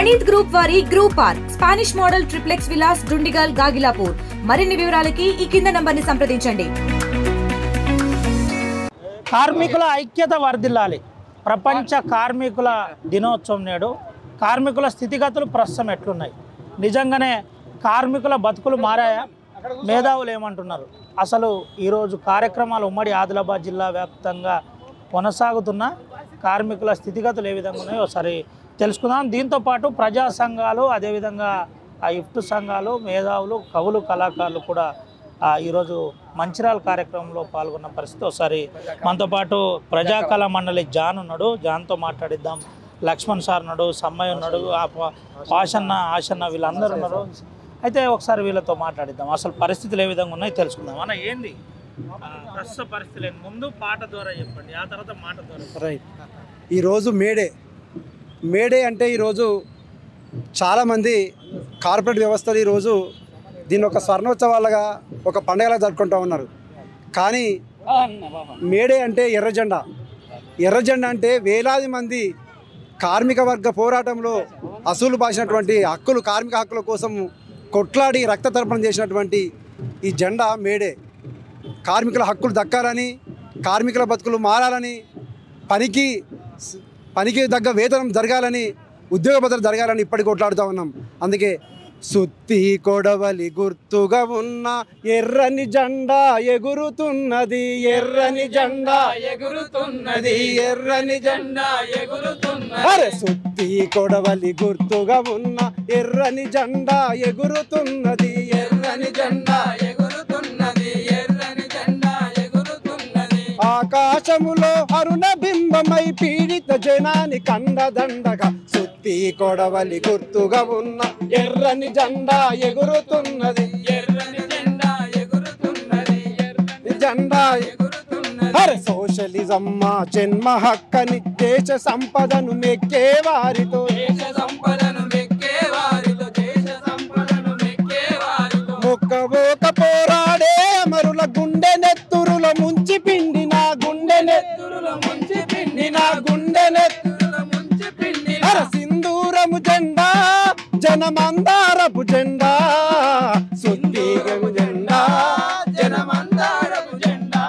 Praneeth group వారి group park Spanish model triplex Vilas Dundigal Gagillapur. మరిన్ని వివరాలకి ఈ కింద నంబర్ని సంప్రదించండి. కార్మికుల ఐక్యత వర్ధిల్లాలి. ప్రపంచ కార్మికుల దినోత్సవం నేడు. కార్మికుల స్థితిగతులు ప్రస్తుతం ఎట్లున్నాయి? నిజంగానే కార్మికుల బతుకులు మారాయా? మేధావులు ఏమంటున్నారు? అసలు ఈరోజు కార్యక్రమాలు ఉమ్మడి ఆదిలాబాద్ జిల్లా వ్యాప్తంగా కొనసాగుతున్న కార్మికుల స్థితిగతులు ఏ విధంగా ఉన్నాయో ఒకసారి తెలుసుకుందాం. దీంతోపాటు ప్రజా సంఘాలు, అదేవిధంగా ఇఫ్ట్ సంఘాలు, మేధావులు, కవులు, కళాకారులు కూడా ఈరోజు మంచిర్యాల కార్యక్రమంలో పాల్గొన్న పరిస్థితి. ఒకసారి మనతో పాటు ప్రజాకళా మండలి జాన్ ఉన్నాడు, జాన్తో మాట్లాడిద్దాం. లక్ష్మణ్ సార్ ఉన్నాడు, సమ్మయ్య ఉన్నాడు, ఆశన్న వీళ్ళందరూ ఉన్నారు. అయితే ఒకసారి వీళ్ళతో మాట్లాడిద్దాం. అసలు పరిస్థితులు ఏ విధంగా ఉన్నాయో తెలుసుకుందాం. అన్న ఏంది ప్రస్తుత పరిస్థితులు? ముందు పాట ద్వారా చెప్పండి, ఆ తర్వాత మాట ద్వారా. రైట్. ఈరోజు మేడే అంటే ఈరోజు చాలామంది కార్పొరేట్ వ్యవస్థలు ఈరోజు దీన్ని ఒక స్వర్ణోత్సవాలుగా, ఒక పండుగలా జరుపుకుంటూ ఉన్నారు. కానీ మేడే అంటే ఎర్రజెండా అంటే వేలాది మంది కార్మిక వర్గ పోరాటంలో అసూలు బాసినటువంటి హక్కులు, కార్మిక హక్కుల కోసం కొట్లాడి రక్త తర్పణం చేసినటువంటి ఈ జెండా మేడే. కార్మికుల హక్కులు దక్కాలని, కార్మికుల బతుకులు మారాలని, పనికి తగ్గ వేతనం జరగాలని, ఉద్యోగ భద్రత జరగాలని ఇప్పటికి కొట్లాడుతూ ఉన్నాం. అందుకే సుత్తి కొడవలి గుర్తుగా ఉన్న ఎర్రని జెండా ఎగురుతున్నది, ఎర్రని జెండా ఎగురుతున్నది, ఎర్రని జెండా ఎగురుతున్నది. అరే సుత్తి కొడవలి గుర్తుగా ఉన్న ఎర్రని జెండా ఎగురుతున్నది, ఎర్రని జెండా ఎగురుతున్నది, ఎర్రని జెండా ఎగురుతున్నది. ఆకాశములో అరుణ బింబమై పీడిత జనాని కండదండగా సుత్తి కొడవలి గుర్తుగా ఉన్న ఎర్రని జెండా ఎగురుతున్నది, ఎర్రని జెండా ఎగురుతున్నది, ఎర్రని జెండా ఎగురుతున్నది. అరే సోషలిజం మా జన్మ హక్కని, దేశ సంపదను మెక్కే వారితో, దేశ సంపదను మెక్కే వారితో, దేశ సంపదను మెక్కే వారితో మొక్కబోక పోరాడే అమరుల గుండె నెత్తురుల ముంచి పిండిన, గుండె నెత్తురుల ముంచి పిండిన, గుండె నెత్తురుల ముంచి పిండిన సింధూరము జెండా, జనమందారపు జెండా, సుత్తిగము జెండా, జనమందారపు జెండా.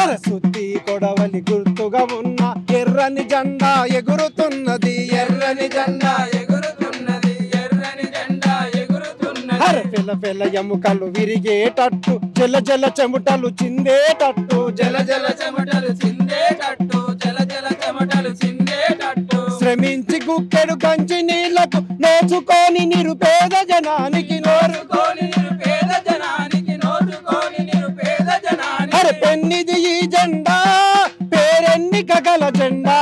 అర సుత్తి కొడవలి గుర్తుగా ఉన్న ఎర్రని జెండా ఎగురుతున్నది, ఎర్రని జెండా ఎగురుతున్నది, ఎర్రని జెండా ఎగురుతున్నది. అర పెల ఎముకలు విరిగేటట్టు, జల జల చెమటలు చిందేటట్టు, జల జల చెమటలు చిందేటట్టు, జల జల చెమటలు చిందేటట్టు. శ్రమించి గుక్కెడు కంచి నీళ్లకు నోచుకొని నిరుపేద జనానికి, నోరుకొని నిరుపేద జనానికి, నోచుకొని నిరుపేద జనానికి. అరే పెన్నిది ఈ జెండా, పేరెన్నిక గల జెండా,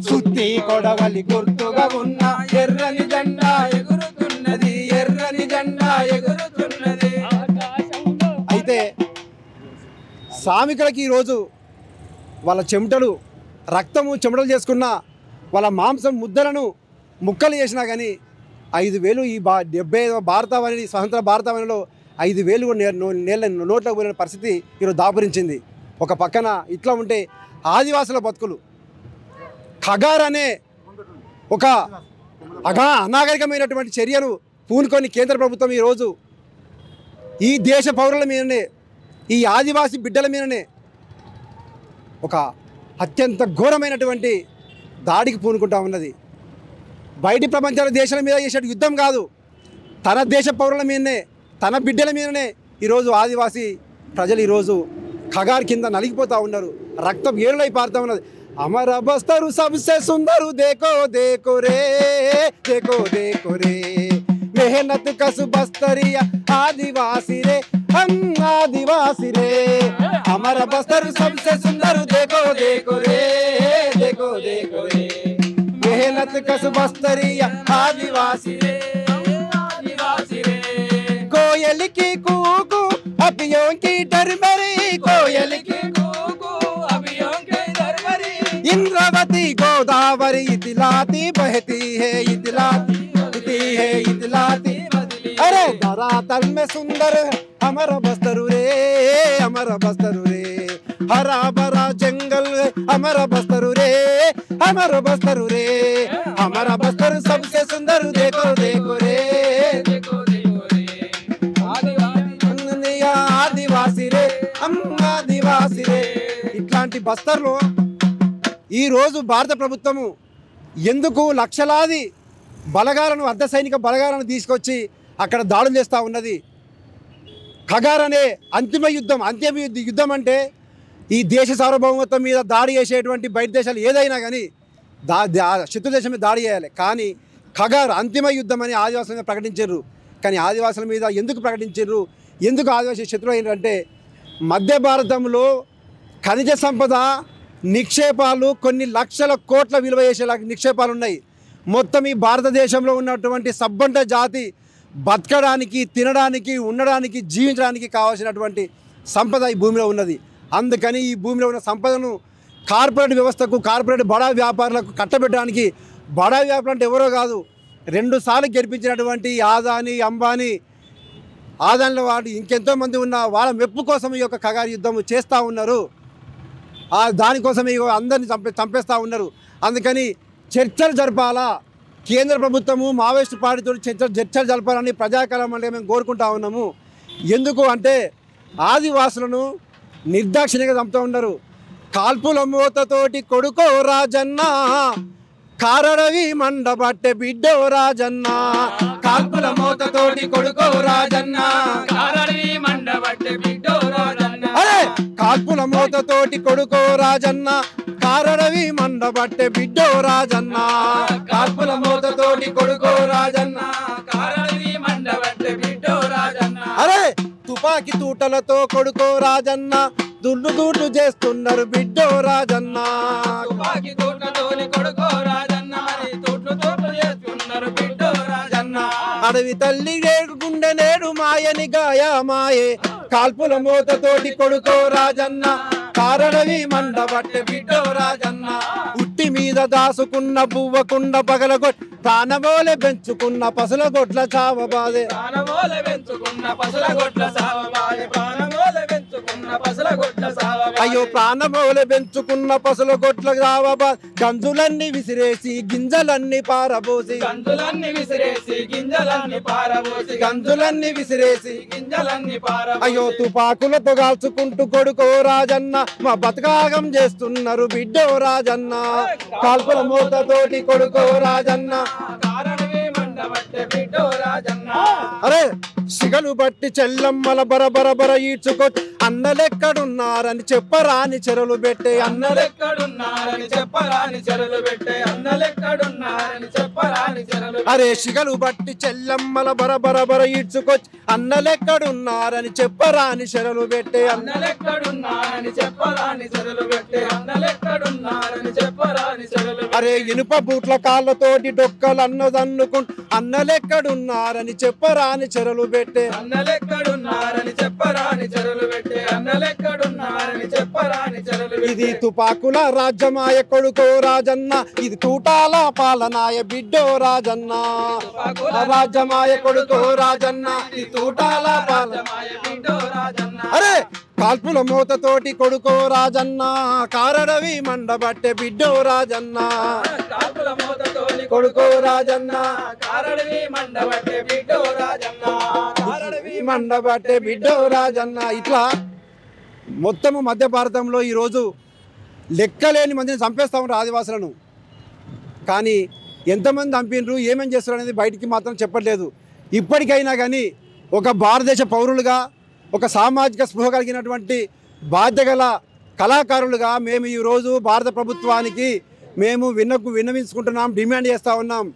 సుత్తి కొడవలి గుర్తుగా ఉన్న ఎర్రని జెండా ఎగురుతున్నది, ఎర్రని జెండా ఎగురుతున్నది. అయితే శ్రామికులకి ఈరోజు వాళ్ళ చెమటలు, చెమటలు చేసుకున్న వాళ్ళ మాంసం ముద్దలను ముక్కలు చేసినా కానీ 5,000 ఈ 75వ భారతావని, స్వతంత్ర భారతావనిలో 5,000 నోట్లకు పోయిన పరిస్థితి ఈరోజు దాపురించింది. ఒక పక్కన ఇట్లా ఉంటే ఆదివాసుల బతుకులు ఖగార్ అనే ఒక అనాగరికమైనటువంటి చర్యను పూనుకొని కేంద్ర ప్రభుత్వం ఈరోజు ఈ దేశ పౌరుల మీదనే, ఈ ఆదివాసీ బిడ్డల మీదనే ఒక అత్యంత ఘోరమైనటువంటి దాడికి పూనుకుంటా ఉన్నది. బయటి ప్రపంచాల దేశాల మీద చేసే యుద్ధం కాదు, తన దేశ పౌరుల మీదనే, తన బిడ్డల మీదనే ఈరోజు ఆదివాసీ ప్రజలు ఈరోజు ఖగార్ కింద నలిగిపోతూ ఉన్నారు. రక్తం ఏళ్ళై పారుతూ ఉన్నది. అమర బస్తరు సబ్సే సుందరు దేకో దేకో రే, దేకో దేకో రే, मेहनत कस बस्तरिया आदिवासी रे, हम आदिवासी रे, हमारा बस्तर सबसे सुंदर देखो देखो रे, देखो देखो रे, मेहनत कस बस्तरिया आदिवासी रे, आदिवासी रे. कोयल की कूकू अभियों की डरमरी, कोयल की कूकू अभियों की डरमरी, इंद्रावती गोदावरी इतलाती बहती है, इतलाती है, इतलाती. अरे धरातल में सुंदर हमारा बस्तर रे, हमारा बस्तर रे, हरा भरा जंगल हमारा बस्तर रे, हमारो बस्तर रे हमारा बस्तर सबसे सुंदर देखो देखो रे ఆదివాసి రే ఆదివాసి రే ఇట్లాంటి బస్తర్లో ఈరోజు భారత ప్రభుత్వము ఎందుకు లక్షలాది బలగాలను అర్ధ సైనిక బలగాలను తీసుకొచ్చి అక్కడ దాడులు చేస్తూ ఉన్నది. ఖగార్ అనే అంతిమ యుద్ధం అంటే ఈ దేశ సార్వభౌమత్వం మీద దాడి చేసేటువంటి బయట దేశాలు ఏదైనా కానీ శత్రు దేశం మీద దాడి చేయాలి. కానీ ఖగార్ అంతిమ యుద్ధం అని ఆదివాసుల మీద ప్రకటించారు. కానీ ఆదివాసుల మీద ఎందుకు ప్రకటించారు, ఎందుకు ఆదివాసీ శత్రువు అయినారంటే మధ్య భారతంలో ఖనిజ సంపద నిక్షేపాలు కొన్ని లక్షల కోట్ల విలువ చేసే నిక్షేపాలు ఉన్నాయి. మొత్తం ఈ భారతదేశంలో ఉన్నటువంటి సబ్బండ జాతి బతకడానికి, తినడానికి, ఉండడానికి, జీవించడానికి కావాల్సినటువంటి సంపద ఈ భూమిలో ఉన్నది. అందుకని ఈ భూమిలో ఉన్న సంపదను కార్పొరేట్ వ్యవస్థకు, కార్పొరేట్ బడా వ్యాపారులకు కట్టబెట్టడానికి, బడా వ్యాపారం అంటే ఎవరో కాదు, 2 సార్లు గెలిపించినటువంటి ఆదాని, అంబానీ, ఆదానిలో వాడు ఇంకెంతోమంది ఉన్న వాళ్ళ మెప్పు కోసం ఈ యొక్క ఖగార్ యుద్ధం చేస్తూ ఉన్నారు. దానికోసం అందరినీ చంపేస్తూ ఉన్నారు. అందుకని చర్చలు జరపాలా, కేంద్ర ప్రభుత్వము మావోయిస్టు పార్టీతో చర్చలు జరపాలని ప్రజాకాలం అంటే మేము కోరుకుంటా ఉన్నాము. ఎందుకు అంటే ఆదివాసులను నిర్దాక్షిణ్యంగా చంపుతూ ఉన్నారు. కాల్పుల మూతతోటి కొడుకో రాజన్న కారడవి మండబట్టె బిడ్డో రాజన్న, కాల్పుల మూతతోటి కొడుకో రాజన్న కారడవి మండబట్టె బిడ్డో రాజన్న. అరే కాల్పుల మూతతోటి కొడుకో రాజన్న కారడవి మండబట్టె బిడ్డో రాజన్న, కాల్పుల మూతతోటి కొడుకో రాజన్న కారడవి మండబట్టె బిడ్డో రాజన్న. అరే తుపాకి తూటలతో కొడుకో రాజన్న దుడ్లు చేస్తున్నారు బిడ్డో రాజన్న, తుపాకి తూటతోని కొడుకో రాజన్న దుడ్లు చేస్తున్నారు బిడ్డో రాజన్న. అడవి తల్లి గుండె నేడు మాయని గాయా మాయే కాల్పుల మూతతోటి కొడుకో రాజన్న కారడవి మండబట్టె బిడ్డో రాజన్న. ఉట్టి మీద దాసుకున్న బువ్వకుండ పగలగొట్ ప్రాణమోలే పెంచుకున్న పసుల గొట్ల చావబాదే, ప్రాణమోలే పెంచుకున్న పసుల గొట్ల చావబాదే, ప్రాణమోలే పెంచుకున్న పసుల గొట్ల చావబాదే. అయ్యో ప్రాణమోలే పెంచుకున్న పసుల గొట్ల చావబా గంజులన్నీ విసిరేసి గింజలన్నీ పారబోసి, గంజులన్నీ విసిరేసి గింజలన్నీ పారబోసి, గంజులన్నీ విసిరేసి గింజలన్నీ పారబోసి. అయ్యో తుపాకులతో కాల్చుకుంటూ కొడుకో రాజన్న మా బతకాగం చేస్తున్నారు బిడ్డో రాజన్న, కాల్పుల మూతతోటి కొడుకో రాజన్న కారడవి మండబట్టె బిడ్డో రాజన్న. అరే సిగలు బట్టి చెల్లమ్మల బరబర ఈడ్చుకొచ్చి అన్నలెక్కడున్నారని చెప్పరాని చెరలు పెట్టే, అన్నలెక్కడున్నారని చెప్పరాని చెరలు పెట్టే, అన్నలెక్కడున్నారని చెప్పరాని చెరలు. అరే సిగలు బట్టి చెల్లమ్మల బరబర ఈడ్చుకొచ్చి అన్నలెక్కడున్నారని చెప్పరాని చెరలు పెట్టే, అన్నలెక్కడున్నారని చెప్పరాని చెరలు పెట్టే, అన్నలెక్కడున్నారని చెప్పరాని చెరలు. అరే ఇనుప బూట్ల కాళ్ళతోటి డొక్కలు అన్నదన్నుకుంటూ అన్నలెక్కడున్నారని చెప్పరాని చెరలు పెట్టే, అన్నలెక్కడున్నారని చెప్పరాని చెరలు పెట్టే, అన్నలెక్కడున్నారని చెప్పరాని చెరలు. ఇది తుపాకుల రాజ్యమాయ కొడుకో రాజన్న, ఇది తూటాల పాలనాయ బిడ్డో రాజన్న, రాజ్యమాయ కొడుకో రాజన్న ఇది తూటాల పాలనాయ బిడ్డో రాజన్న. అరే కాల్పుల మూతతోటి కొడుకో రాజన్న కారడవి మండబట్టె బిడ్డో రాజన్న, కాల్పుల మూతతోటి కొడుకో రాజన్న కారడవి మండబట్టె బిడ్డో రాజన్న, కారడవి మండబట్టె బిడ్డో రాజన్న. ఇట్లా మొత్తము మధ్య భారతంలో ఈరోజు లెక్కలేని మందిని చంపేస్తూ ఉంటారు ఆదివాసులను. కానీ ఎంతమంది చంపినరు, ఏమేం చేస్తారు అనేది బయటికి మాత్రం చెప్పట్లేదు. ఇప్పటికైనా కానీ ఒక భారతదేశ పౌరులుగా, ఒక సామాజిక స్పృహ కలిగినటువంటి బాధ్యగల కళాకారులుగా మేము ఈరోజు భారత ప్రభుత్వానికి మేము విన్నవించుకుంటున్నాం, డిమాండ్ చేస్తూ ఉన్నాం.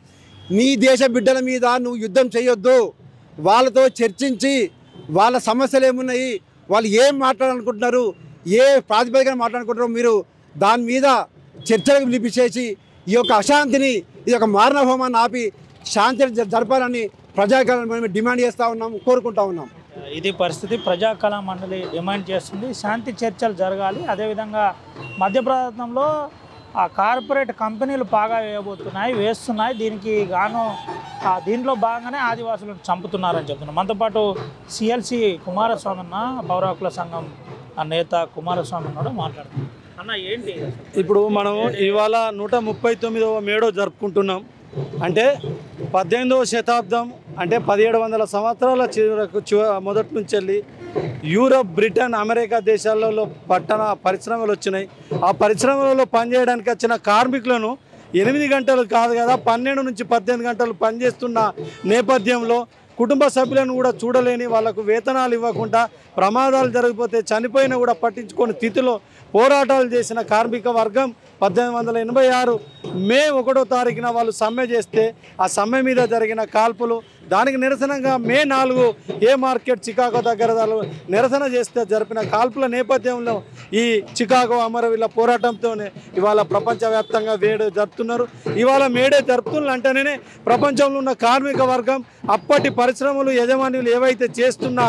నీ దేశ బిడ్డల మీద నువ్వు యుద్ధం చేయొద్దు, వాళ్ళతో చర్చించి వాళ్ళ సమస్యలు ఏమున్నాయి, వాళ్ళు ఏం మాట్లాడాలనుకుంటున్నారు, ఏ ప్రాతిపదికన మాట్లాడుకుంటున్నారో మీరు దాని మీద చర్చలకు పిలిపించేసి ఈ యొక్క అశాంతిని, ఈ యొక్క మారణహోమాన్ని ఆపి శాంతిని జరపాలని ప్రజాకళ డిమాండ్ చేస్తూ ఉన్నాం, కోరుకుంటా ఉన్నాం. ఇది పరిస్థితి. ప్రజాకళా మండలి డిమాండ్ చేస్తుంది శాంతి చర్చలు జరగాలి. అదేవిధంగా మధ్యప్రదేశ్లో ఆ కార్పొరేట్ కంపెనీలు బాగా వేస్తున్నాయి. దీనికి గాను దీంట్లో భాగంగానే ఆదివాసులను చంపుతున్నారని చెప్తున్నారు. మనతో పాటు సిఎల్సి కుమారస్వామి అన్న, పౌర హక్కుల సంఘం నేత కుమారస్వామి కూడా మాట్లాడుతున్నారు. అన్న ఏంటి ఇప్పుడు మనం ఇవాళ 139వ మేడో జరుపుకుంటున్నాం. అంటే 18వ శతాబ్దం అంటే 1700 సంవత్సరాల మొదటి నుంచి వెళ్ళి యూరప్, బ్రిటన్, అమెరికా దేశాలలో పరిశ్రమలు వచ్చినాయి. ఆ పరిశ్రమలలో పనిచేయడానికి వచ్చిన కార్మికులను 8 గంటలు కాదు కదా 12 నుంచి 18 గంటలు పనిచేస్తున్న నేపథ్యంలో కుటుంబ సభ్యులను కూడా చూడలేని, వాళ్లకు వేతనాలు ఇవ్వకుండా ప్రమాదాలు జరిగిపోతే చనిపోయినా కూడా పట్టించుకోని స్థితిలో పోరాటాలు చేసిన కార్మిక వర్గం 1886 మే 1వ తారీఖున వాళ్ళు సమ్మె చేస్తే ఆ సమ్మె మీద జరిగిన కాల్పులు, దానికి నిరసనగా మే 4 ఏ మార్కెట్ చికాగో దగ్గర నిరసన చేస్తే జరిపిన కాల్పుల నేపథ్యంలో ఈ చికాగో అమరవీరుల పోరాటంతోనే ఇవాళ ప్రపంచవ్యాప్తంగా మేడే జరుపుతున్నారు. ఇవాళ మేడే జరుపుతున్నారు అంటేనే ప్రపంచంలో ఉన్న కార్మిక వర్గం అప్పటి పరిశ్రమలు యజమానులు ఏవైతే చేస్తున్న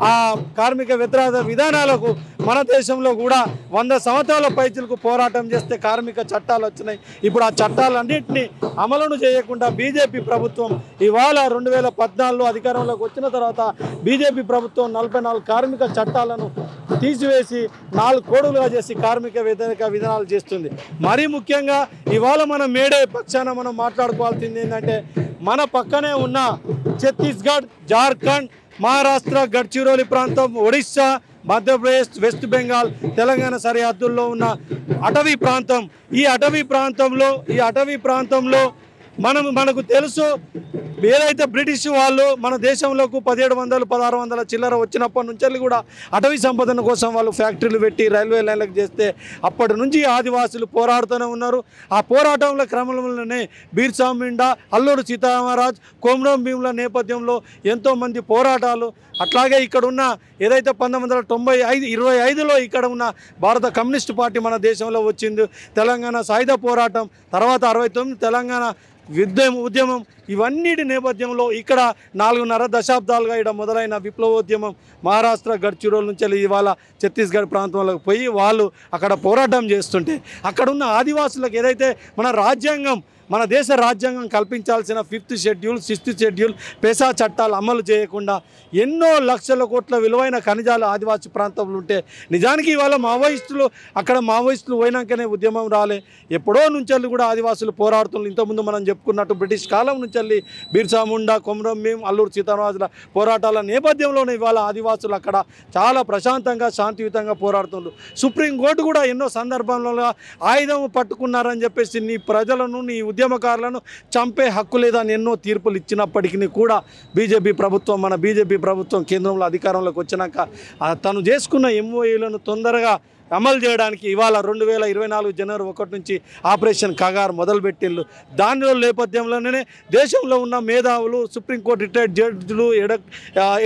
ఆ కార్మిక వ్యతిరేక విధానాలకు మన దేశంలో కూడా 100 సంవత్సరాల పైచిలకు పోరాటం చేస్తే కార్మిక చట్టాలు వచ్చినాయి. ఇప్పుడు ఆ చట్టాలన్నింటినీ అమలును చేయకుండా బీజేపీ ప్రభుత్వం ఇవాళ 2014లో అధికారంలోకి వచ్చిన తర్వాత బీజేపీ ప్రభుత్వం 44 కార్మిక చట్టాలను తీసివేసి 4 కోడులుగా చేసి కార్మిక వ్యతిరేక విధానాలు చేస్తుంది. మరీ ముఖ్యంగా ఇవాళ మనం మేడే పక్షాన మనం మాట్లాడుకోవాల్సింది ఏంటంటే మన పక్కనే ఉన్న ఛత్తీస్గఢ్, జార్ఖండ్, మహారాష్ట్ర, గడ్చిరోలి ప్రాంతం, ఒడిశా, మధ్యప్రదేశ్, వెస్ట్ బెంగాల్, తెలంగాణ సరిహద్దుల్లో ఉన్న అటవీ ప్రాంతం. ఈ అటవీ ప్రాంతంలో మనకు తెలుసు ఏదైతే బ్రిటిష్ వాళ్ళు మన దేశంలోకి 1700, 1600 చిల్లర వచ్చినప్పటి నుంచి కూడా అటవీ సంపదన కోసం వాళ్ళు ఫ్యాక్టరీలు పెట్టి రైల్వే లైన్లకు చేస్తే అప్పటి నుంచి ఆదివాసులు పోరాడుతూనే ఉన్నారు. ఆ పోరాటంలో క్రమంలోనే బిర్సా ముండా, అల్లూరి సీతారామరాజు, కొమరం భీముల నేపథ్యంలో ఎంతోమంది పోరాటాలు. అట్లాగే ఇక్కడ ఉన్న ఏదైతే 1925లో ఇక్కడ ఉన్న భారత కమ్యూనిస్టు పార్టీ మన దేశంలో వచ్చింది, తెలంగాణ సాయుధ పోరాటం, తర్వాత 69 తెలంగాణ ఉద్యమం, ఇవన్నిటి నేపథ్యంలో ఇక్కడ 4.5 దశాబ్దాలుగా ఇక్కడ మొదలైన విప్లవోద్యమం మహారాష్ట్ర గడ్చిరోల్ నుంచి ఇవాళ ఛత్తీస్గఢ్ ప్రాంతంలోకి పోయి వాళ్ళు అక్కడ పోరాటం చేస్తుంటే అక్కడున్న ఆదివాసులకు ఏదైతే మన దేశ రాజ్యాంగం కల్పించాల్సిన 5th షెడ్యూల్, 6th షెడ్యూల్, పెసా చట్టాలు అమలు చేయకుండా ఎన్నో లక్షల కోట్ల విలువైన ఖనిజాలు ఆదివాసీ ప్రాంతంలో ఉంటే నిజానికి ఇవాళ మావోయిస్టులు పోయినాకనే ఉద్యమం రాలే. ఎప్పుడో నుంచి కూడా ఆదివాసులు పోరాడుతున్నారు. ఇంతకుముందు మనం చెప్పుకున్నట్టు బ్రిటిష్ కాలం నుంచి బిర్సా ముండా, కొమరం భీం, అల్లూరి సీతారామరాజుల పోరాటాల నేపథ్యంలోనే ఇవాళ ఆదివాసులు అక్కడ చాలా ప్రశాంతంగా శాంతియుతంగా పోరాడుతున్నారు. సుప్రీంకోర్టు కూడా ఎన్నో సందర్భాలలో ఆయుధం పట్టుకున్నారని చెప్పేసి నీ ప్రజలను, నీ ఉద్యమకారులను చంపే హక్కు లేదని ఎన్నో తీర్పులు ఇచ్చినప్పటికీ కూడా మన బీజేపీ ప్రభుత్వం కేంద్రంలో అధికారంలోకి వచ్చినాక తను చేసుకున్న MOUలను తొందరగా అమలు చేయడానికి ఇవాళ 2024 జనవరి 1 నుంచి ఆపరేషన్ కగార్ మొదలుపెట్టిండ్రు. దానిలో నేపథ్యంలోనే దేశంలో ఉన్న మేధావులు, సుప్రీంకోర్టు రిటైర్డ్ జడ్జిలు,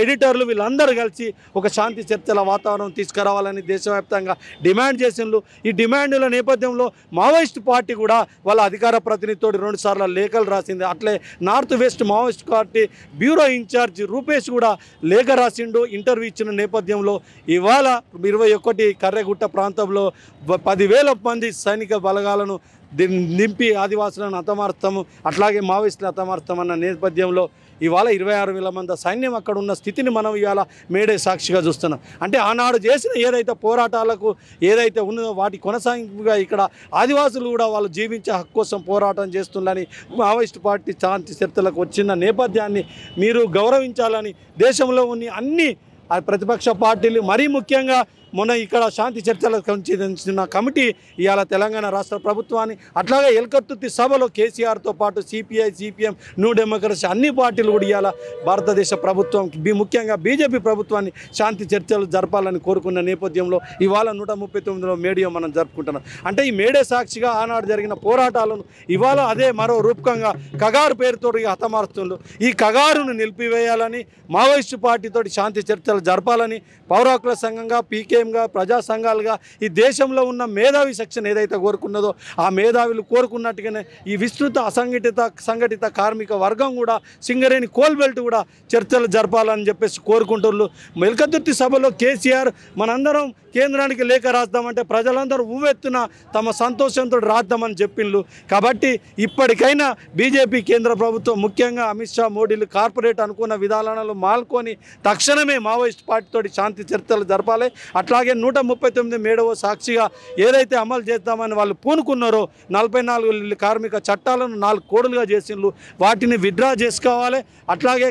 ఎడిటర్లు వీళ్ళందరూ కలిసి ఒక శాంతి చర్చల వాతావరణం తీసుకురావాలని దేశవ్యాప్తంగా డిమాండ్ చేసిండ్రు. ఈ డిమాండ్ల నేపథ్యంలో మావోయిస్ట్ పార్టీ కూడా వాళ్ళ అధికార ప్రతినిధితో 2 సార్లు లేఖలు రాసింది. అట్లే north west Maoist party bureau incharge Rupesh కూడా లేఖ రాసిండు. ఇంటర్వ్యూ ఇచ్చిన నేపథ్యంలో ఇవాళ 21 కర్రెగుట్ట ప్రాంతంలో 10,000 మంది సైనిక బలగాలను నింపి ఆదివాసులను హతమార్చము, అట్లాగే మావోయిస్టులు హతమార్చమన్న నేపథ్యంలో ఇవాళ 26,000 మంది సైన్యం అక్కడ ఉన్న స్థితిని మనం ఇవాళ మేడే సాక్షిగా చూస్తున్నాం. అంటే ఆనాడు చేసిన ఏదైతే పోరాటాలకు ఏదైతే ఉన్నదో వాటి కొనసాగింపుగా ఇక్కడ ఆదివాసులు కూడా వాళ్ళు జీవించే హక్కు కోసం పోరాటం చేస్తుందని మావోయిస్ట్ పార్టీ శాంతి చర్చలకు వచ్చిన నేపథ్యాన్ని మీరు గౌరవించాలని దేశంలో ఉన్న అన్ని ప్రతిపక్ష పార్టీలు, మరీ ముఖ్యంగా మొన్న ఇక్కడ శాంతి చర్చలకు సంబంధించిన కమిటీ ఇవాళ తెలంగాణ రాష్ట్ర ప్రభుత్వాన్ని, అట్లాగే ఎల్కతుర్తి సభలో కేసీఆర్తో పాటు CPI, CPM, న్యూ డెమోక్రసీ అన్ని పార్టీలు కూడా ఇవాళ భారతదేశ ప్రభుత్వం ముఖ్యంగా బీజేపీ ప్రభుత్వాన్ని శాంతి చర్చలు జరపాలని కోరుకున్న నేపథ్యంలో ఇవాళ 139వ మేడే మనం జరుపుకుంటున్నాం. అంటే ఈ మేడే సాక్షిగా ఆనాడు జరిగిన పోరాటాలను ఇవాళ అదే మరో రూపకంగా కగారు పేరుతో హతమారుస్తుండ్రు. ఈ కగారును నిలిపివేయాలని, మావోయిస్టు పార్టీతోటి శాంతి చర్చలు జరపాలని పౌర హక్కుల సంఘంగా, PKMగా, ప్రజా సంఘాలుగా ఈ దేశంలో ఉన్న మేధావి సెక్షన్ ఏదైతే కోరుకున్నదో ఆ మేధావులు కోరుకున్నట్టుగానే ఈ విస్తృత సంఘటిత కార్మిక వర్గం కూడా సింగరేణి కోల్ బెల్ట్ కూడా చర్చలు జరపాలని చెప్పేసి కోరుకుంటున్నారు. ఎల్కతుర్తి సభలో కేసీఆర్ మనందరం కేంద్రానికి లేఖ రాద్దామంటే ప్రజలందరూ ఊవెత్తున తమ సంతోషంతో రాద్దామని చెప్పిండ్రు. కాబట్టి ఇప్పటికైనా బీజేపీ కేంద్ర ప్రభుత్వం ముఖ్యంగా అమిత్ షా, మోడీలు కార్పొరేట్ అనుకున్న విధానాలు మాల్కొని తక్షణమే మావోయిస్ట్ పార్టీతోటి శాంతి చర్చలు జరపాలి. అట్లాగే 139 మేడవ సాక్షిగా ఏదైతే అమలు చేద్దామని వాళ్ళు పూనుకున్నారో 44 కార్మిక చట్టాలను 4 కోడులుగా చేసిండ్రు, వాటిని విత్డ్రా చేసుకోవాలి. అట్లాగే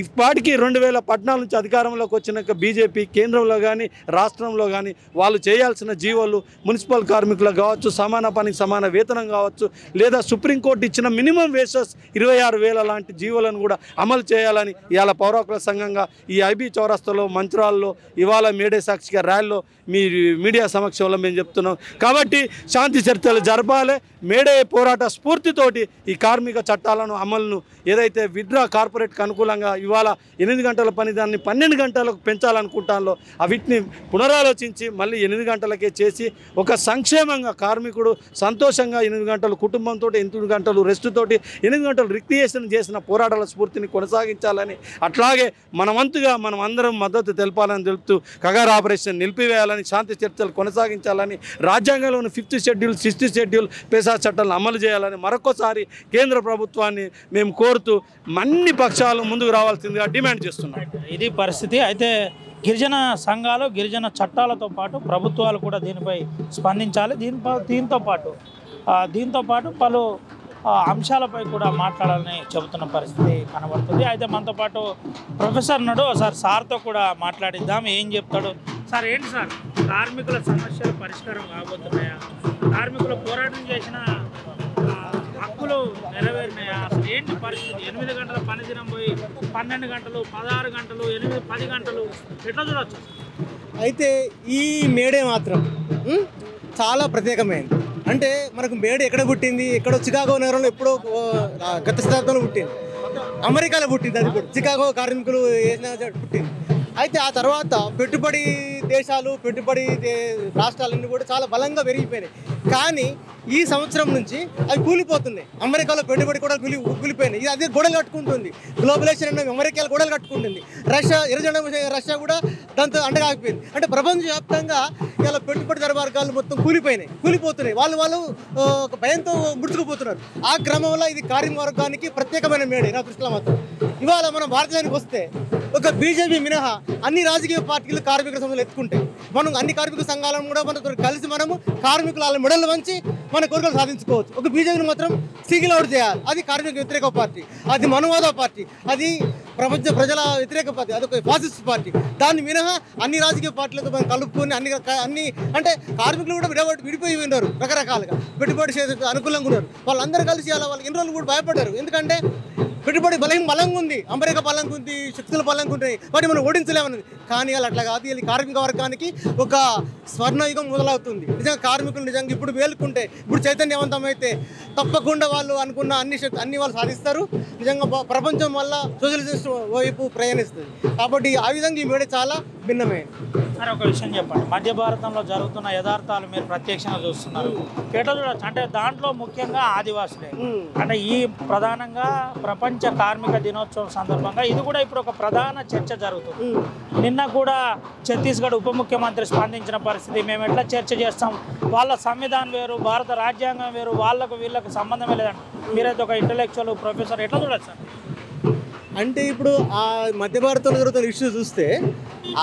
ఇప్పటికీ 2014 నుంచి అధికారంలోకి వచ్చినాక బీజేపీ కేంద్రంలో కానీ రాష్ట్రంలో కానీ వాళ్ళు చేయాల్సిన జీవోలు మున్సిపల్ కార్మికులకు కావచ్చు, సమాన పనికి సమాన వేతనం కావచ్చు, లేదా సుప్రీంకోర్టు ఇచ్చిన మినిమం వేజెస్ 26,000 లాంటి జీవోలను కూడా అమలు చేయాలని ఇవాళ పౌర హక్కుల సంఘంగా ఈ ఐబీ చౌరస్తాలో మంచిర్యాలలో ఇవాళ మేడే సాక్షిగా ర్యాలీలో మీ మీడియా సమక్షంలో మేము చెప్తున్నాం. కాబట్టి శాంతి చర్చలు జరపాలి. మేడే పోరాట స్ఫూర్తితోటి ఈ కార్మిక చట్టాలను అమలును ఏదైతే విత్డ్రా కార్పొరేట్కి అనుకూలంగా ఇవాళ 8 గంటల పని దాన్ని 12 గంటలకు పెంచాలనుకుంటాలో వీటిని పునరాలోచించి మళ్ళీ 8 గంటలకే చేసి ఒక సంక్షేమంగా కార్మికుడు సంతోషంగా 8 గంటలు కుటుంబంతో 8 గంటలు రెస్ట్ తోటి 8 గంటలు రిక్రియేషన్ చేసిన పోరాటాల స్ఫూర్తిని కొనసాగించాలని, అట్లాగే మన వంతుగా మనం అందరం మద్దతు తెలపాలని తెలుపుతూ కగారు ఆపరేషన్ నిలిపివేయాలని, శాంతి చర్చలు కొనసాగించాలని, రాజ్యాంగంలోని 5th షెడ్యూల్ 6th షెడ్యూల్ పేసా చట్టాలను అమలు చేయాలని మరొకసారి కేంద్ర ప్రభుత్వాన్ని మేము కోరుతూ అన్ని పక్షాలు ముందుకు రావాల్సిందిగా డిమాండ్ చేస్తున్నాం. ఇది పరిస్థితి. అయితే గిరిజన సంఘాలు గిరిజన చట్టాలతో పాటు ప్రభుత్వాలు కూడా దీనిపై స్పందించాలి. దీంతో పాటు పలు అంశాలపై కూడా మాట్లాడాలని చెబుతున్న పరిస్థితి కనబడుతుంది. అయితే మనతో పాటు ప్రొఫెసర్ ఉన్నాడు, ఒకసారి సార్తో కూడా మాట్లాడిద్దాం, ఏం చెప్తాడు. సార్ ఏంటి సార్, కార్మికుల సమస్యలు పరిష్కారం కాబోతున్నాయా? కార్మికులు పోరాటం చేసిన హక్కులు నెరవేరినాయా? అసలు ఏంటి పరిస్థితి? 8 గంటల పని దినం పోయి 12 గంటలు, 16 గంటలు, 8, 10 గంటలు ఎట్లా చూడవచ్చు? అయితే ఈ మేడే మాత్రం చాలా ప్రత్యేకమైనది. అంటే మనకు మేడే ఎక్కడ పుట్టింది? ఎక్కడో చికాగో నగరంలో ఎప్పుడో గత శతాబ్దంలో పుట్టింది, అమెరికాలో పుట్టింది. అది కూడా చికాగో కార్మికులు పుట్టింది. అయితే ఆ తర్వాత పెట్టుబడి దేశాలు, పెట్టుబడి రాష్ట్రాలన్నీ కూడా చాలా బలంగా పెరిగిపోయినాయి. కానీ ఈ సంవత్సరం నుంచి అవి కూలిపోతున్నాయి. అమెరికాలో పెట్టుబడి కూడా కూలిపోయినాయి. ఇది అదే గొడవలు కట్టుకుంటుంది. గ్లోబలైజేషన్ అనే అమెరికాలో గొడవలు కట్టుకుంటుంది. రష్యా కూడా దాంతో అండగాగిపోయింది. అంటే ప్రపంచవ్యాప్తంగా ఇలా పెట్టుబడిదారు వర్గాలు మొత్తం కూలిపోతున్నాయి. వాళ్ళు ఒక భయంతో ముడుచుకుపోతున్నారు. ఆ క్రమంలో ఇది కార్మిక వర్గానికి ప్రత్యేకమైన మేడే నా దృష్టిలో మాత్రం. ఇవాళ మనం భారతదేశానికి వస్తే ఒక బీజేపీ మినహా అన్ని రాజకీయ పార్టీలు కార్మికుల సమస్యలు ఎత్తుకుంటాయి. మనం అన్ని కార్మిక సంఘాలను కూడా మనతో కలిసి మనము కార్మికుల మెడలు వంచి మన కోరికలు సాధించుకోవచ్చు. ఒక బీజేపీని మాత్రం సింగిల్ అవుట్ చేయాలి. అది కార్మిక వ్యతిరేక పార్టీ, అది మనవాద పార్టీ, అది ప్రజల వ్యతిరేక పార్టీ, అదొక ఫాసిస్ట్ పార్టీ. దాన్ని మినహా అన్ని రాజకీయ పార్టీలతో మనం కలుపుకొని అన్ని అంటే కార్మికులు కూడా విడిపోయి ఉన్నారు, రకరకాలుగా పెట్టుబడి అనుకూలంగా ఉన్నారు. వాళ్ళందరూ కలిసి అలా వాళ్ళకి ఎన్ని రోజులు కూడా భయపడ్డారు. ఎందుకంటే పెట్టుబడి బలంగా ఉంది, అమెరికా బలంగా ఉంది, శక్తులు బలంగా ఉంటాయి, వాటి మనం ఓడించలేమన్నది. కానీ వాళ్ళు అట్లా కాదు. వీళ్ళు కార్మిక వర్గానికి ఒక స్వర్ణయుగం మొదలవుతుంది. నిజంగా కార్మికులు నిజంగా ఇప్పుడు వేలుకుంటే, ఇప్పుడు చైతన్యవంతమైతే తప్పకుండా వాళ్ళు అనుకున్న అన్ని వాళ్ళు సాధిస్తారు. నిజంగా ప్రపంచం వల్ల సోషలిజం వైపు ప్రయాణిస్తుంది. కాబట్టి ఆ విధంగా ఈ మేడే చాలా భిన్నమే. సార్ ఒక విషయం చెప్పండి, మధ్య భారతంలో జరుగుతున్న యథార్థాలు మీరు ప్రత్యక్షంగా చూస్తున్నారు. ఎట్లా చూడవచ్చు అంటే దాంట్లో ముఖ్యంగా ఆదివాసులే, అంటే ఈ ప్రధానంగా ప్రపంచ కార్మిక దినోత్సవం సందర్భంగా ఇది కూడా ఇప్పుడు ఒక ప్రధాన చర్చ జరుగుతుంది. నిన్న కూడా ఛత్తీస్గఢ్ ఉప ముఖ్యమంత్రి స్పందించిన పరిస్థితి, మేము ఎట్లా చర్చ చేస్తాం, వాళ్ళ సంవిధానం వేరు, భారత రాజ్యాంగం వేరు, వీళ్ళకు సంబంధమే లేదండి. మీరైతే ఒక ఇంటలెక్చువల్ ప్రొఫెసర్, ఎట్లా చూడొచ్చు సార్? అంటే ఇప్పుడు ఆ మధ్య భారతంలో జరుగుతున్న ఇష్యూ చూస్తే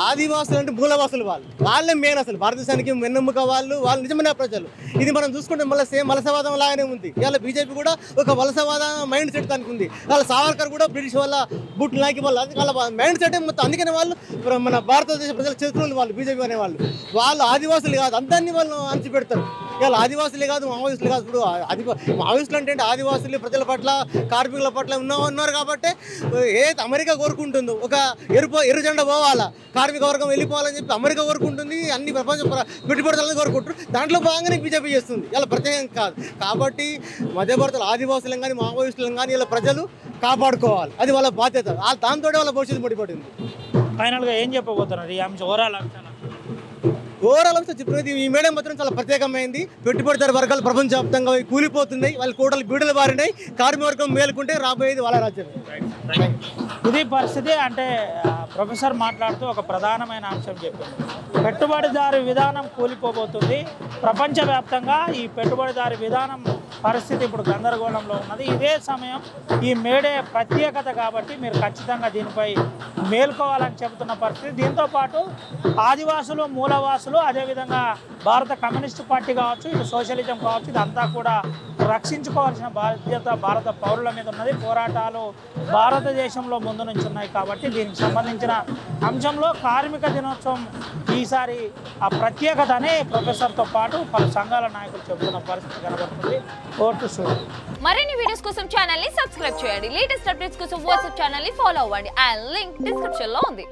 ఆదివాసులు అంటే మూలవాసులు వాళ్ళే మెయిన్. అసలు భారతదేశానికి వెన్నెముక వాళ్ళు నిజమైన ప్రజలు. ఇది మనం చూసుకుంటే మళ్ళీ సేమ్ వలసవాదం లాగానే ఉంది. ఇవాళ బీజేపీ కూడా ఒక వలసవాద మైండ్ సెట్ దానికి ఉంది. వాళ్ళ సావర్కర్ కూడా బ్రిటిష్ వాళ్ళ బూట్లు నాకి వాళ్ళ మైండ్ సెట్ మొత్తం. అందుకనే వాళ్ళు మన భారతదేశ ప్రజల చేతులు వాళ్ళు బీజేపీ అనేవాళ్ళు. వాళ్ళు ఆదివాసులు కాదు, అందరినీ వాళ్ళు అణచిపెడతారు. ఇవాళ ఆదివాసులే కాదు, మావోయిస్టులు కాదు. ఇప్పుడు మావోయిస్టులు అంటే ఆదివాసులు ప్రజల పట్ల, కార్మికుల పట్ల ఉన్నారు. కాబట్టి ఏదైతే అమెరికా కోరుకుంటుందో ఒక ఎర్ర జెండా పోవాలా, కార్మిక వర్గం వెళ్ళిపోవాలని చెప్పి అమెరికా కోరుకుంటుంది, అన్ని ప్రపంచ పెట్టుబడులను కోరుకుంటారు. దాంట్లో భాగంగానే బీజేపీ చేస్తుంది. ఇలా ప్రత్యేకం కాదు. కాబట్టి మధ్య భారతలో ఆదివాసులను కానీ మావోయిస్టులను కానీ ఇలా ప్రజలు కాపాడుకోవాలి. అది వాళ్ళ బాధ్యత. దాంతో వాళ్ళ భవిష్యత్తు ముడిపడింది. ఫైనల్గా ఏం చెప్పబోతున్నారు ఈ అంశం ఓవరాల్ అంశాలు? ఓవరాల్ చెప్పినది ఈ మేడం మాత్రం చాలా ప్రత్యేకమైంది. పెట్టుబడిదారు వర్గాలు ప్రపంచవ్యాప్తంగా కూలిపోతున్నాయి, వాళ్ళ కోటలు బీడలు బారినాయి. కార్మిక వర్గం మేలుకుంటే రాబోయేది వాళ్ళ రాజ్యం. ఇది పరిస్థితి. అంటే ప్రొఫెసర్ మాట్లాడుతూ ఒక ప్రధానమైన అంశం చెప్పారు, పెట్టుబడిదారు విధానం కూలిపోబోతుంది. ప్రపంచవ్యాప్తంగా ఈ పెట్టుబడిదారు విధానం పరిస్థితి ఇప్పుడు గందరగోళంలో ఉన్నది. ఇదే సమయం ఈ మేడే ప్రత్యేకత కాబట్టి మీరు ఖచ్చితంగా దీనిపై మేల్కోవాలని చెబుతున్న పరిస్థితి. దీంతోపాటు ఆదివాసులు, మూలవాసులు, అదేవిధంగా భారత కమ్యూనిస్టు పార్టీ కావచ్చు, ఇటు సోషలిజం కావచ్చు, ఇదంతా కూడా రక్షించుకోవాల్సిన బాధ్యత భారత పౌరుల మీద ఉన్నది. పోరాటాలు భారతదేశంలో ముందు నుంచి ఉన్నాయి కాబట్టి దీనికి సంబంధించిన అంశంలో కార్మిక దినోత్సవం ఈసారి ఆ ప్రత్యేకత అని ప్రొఫెసర్తో పాటు పలు సంఘాల నాయకులు చెబుతున్న పరిస్థితి కనబడుతుంది. Vote studio. మరిన్ని వీడియోస్ కోసం ఛానల్ ని సబ్స్క్రైబ్ చేయండి. లేటెస్ట్ అప్డేట్స్ కోసం వాట్సాప్ ఛానల్ ని ఫాలో అవ్వండి. అండ్ లింక్ డిస్క్రిప్షన్ లో ఉంది.